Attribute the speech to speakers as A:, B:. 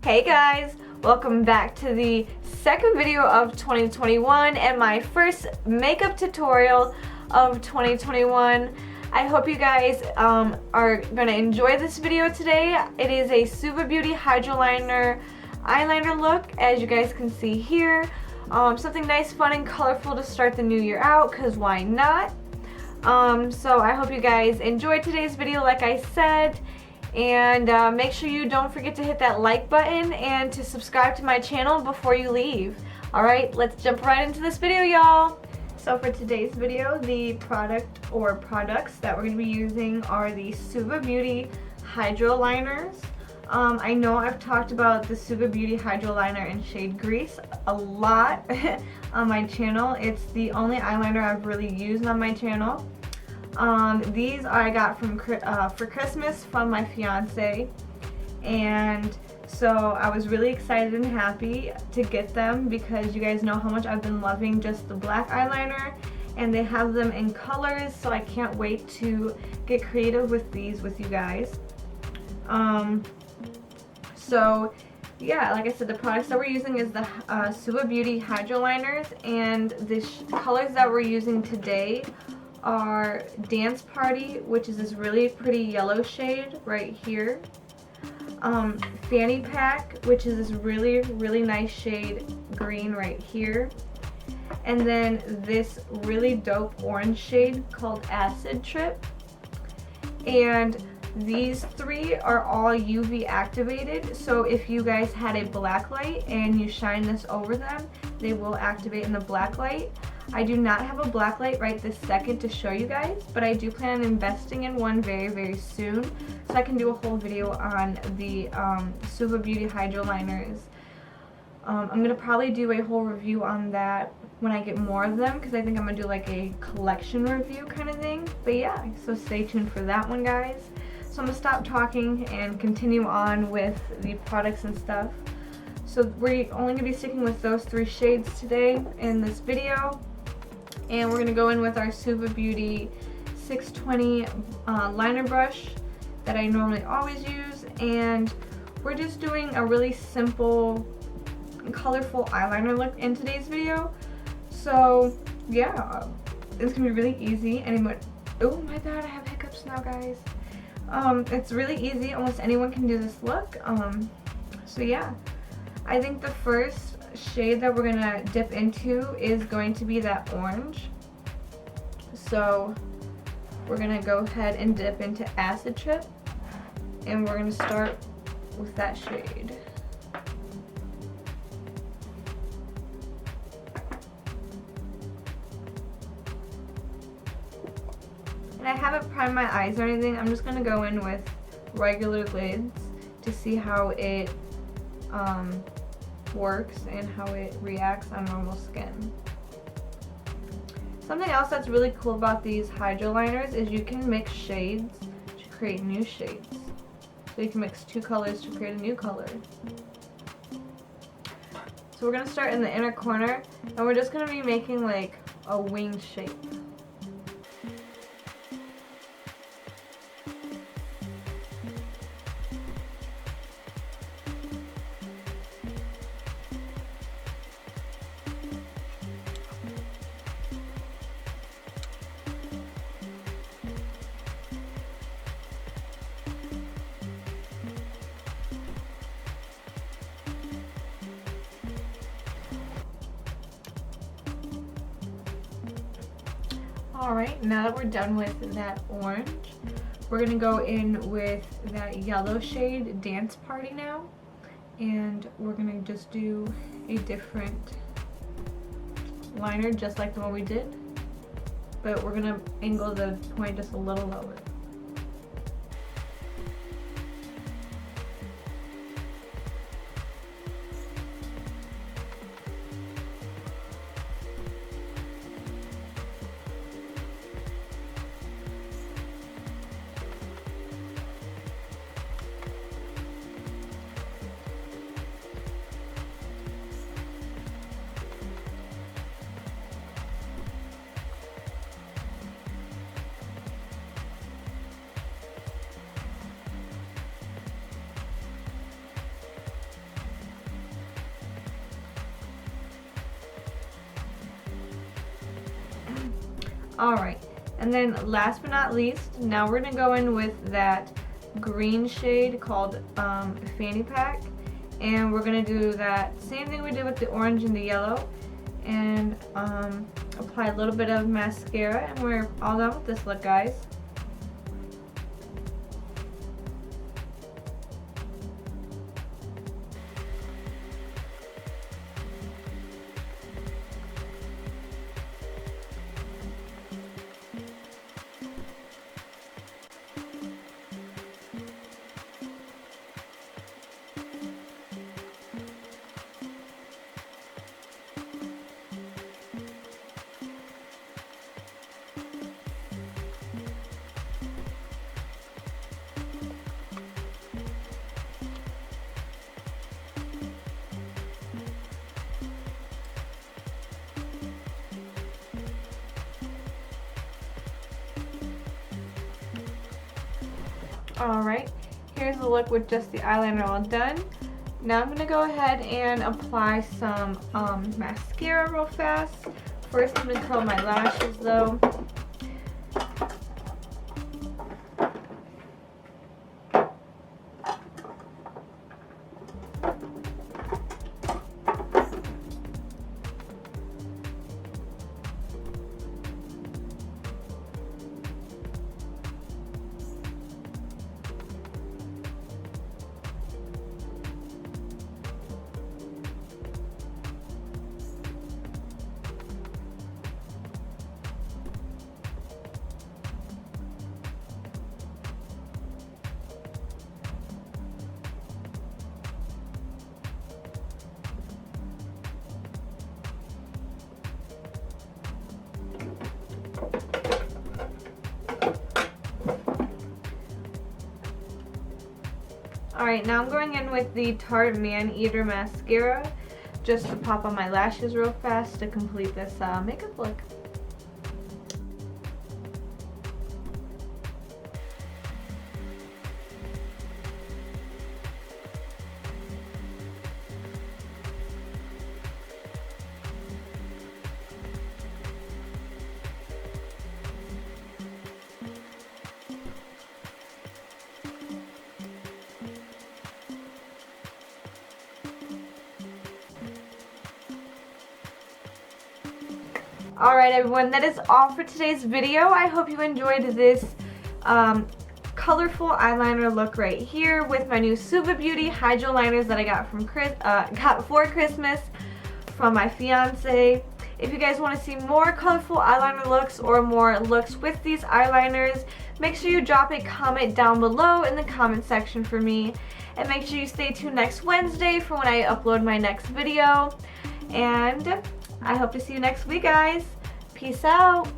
A: Hey guys, welcome back to the second video of 2021 and my first makeup tutorial of 2021. I hope you guys are going to enjoy this video today. It is a Suva Beauty Hydra eyeliner look, as you guys can see here. Something nice, fun, and colorful to start the new year out, because why not? So I hope you guys enjoyed today's video like I said. And make sure you don't forget to hit that like button and to subscribe to my channel before you leave. Alright, let's jump right into this video, y'all. So for today's video, the product or products that we're going to be using are the Suva Beauty Hydra liners. I know I've talked about the Suva Beauty Hydra liner in shade Grease a lot on my channel. It's the only eyeliner I've really used on my channel. These I got from for Christmas from my fiance, and so I was really excited and happy to get them because you guys know how much I've been loving just the black eyeliner, and they have them in colors, so I can't wait to get creative with these with you guys. So yeah, like I said, the products that we're using is the Suva Beauty Hydra liners, and the colors that we're using today are Dance Party, which is this really pretty yellow shade right here. Fanny Pack, which is this really nice shade green right here. And then this really dope orange shade called Acid Trip. And these three are all UV activated, so if you guys had a black light and you shine this over them, they will activate in the black light. I do not have a black light right this second to show you guys, but I do plan on investing in one very soon, so I can do a whole video on the Suva Beauty Hydra liners. I'm going to probably do a whole review on that when I get more of them, because I think I'm going to do like a collection review kind of thing. But yeah, so stay tuned for that one, guys. So I'm going to stop talking and continue on with the products and stuff. So we're only going to be sticking with those three shades today in this video. And we're going to go in with our Suva Beauty 620 liner brush that I normally always use. And we're just doing a really simple, colorful eyeliner look in today's video. So yeah, it's going to be really easy. Oh my god, I have hiccups now, guys. It's really easy. Almost anyone can do this look. So yeah, I think the first shade that we're going to dip into is going to be that orange. So we're going to go ahead and dip into Acid Trip, and we're going to start with that shade. And I haven't primed my eyes or anything. I'm just going to go in with regular lids to see how it works and how it reacts on normal skin. Something else that's really cool about these Hydra liners is you can mix shades to create new shades. So you can mix two colors to create a new color. So we're going to start in the inner corner, and we're just going to be making like a wing shape. Alright, now that we're done with that orange, we're going to go in with that yellow shade, Dance Party now. And we're going to just do a different liner just like the one we did. But we're going to angle the point just a little lower. Alright, and then last but not least, now we're going to go in with that green shade called Fanny Pack. And we're going to do that same thing we did with the orange and the yellow. And apply a little bit of mascara, and we're all done with this look, guys. Alright, here's the look with just the eyeliner all done. Now I'm going to go ahead and apply some mascara real fast. First I'm going to curl my lashes though. Alright, now I'm going in with the Tarte Man-Eater mascara just to pop on my lashes real fast to complete this makeup look. Alright everyone, that is all for today's video. I hope you enjoyed this colorful eyeliner look right here with my new Suva Beauty Hydra liners that I got for Christmas from my fiance. If you guys want to see more colorful eyeliner looks or more looks with these eyeliners, make sure you drop a comment down below in the comment section for me. And make sure you stay tuned next Wednesday for when I upload my next video. And I hope to see you next week, guys. Peace out.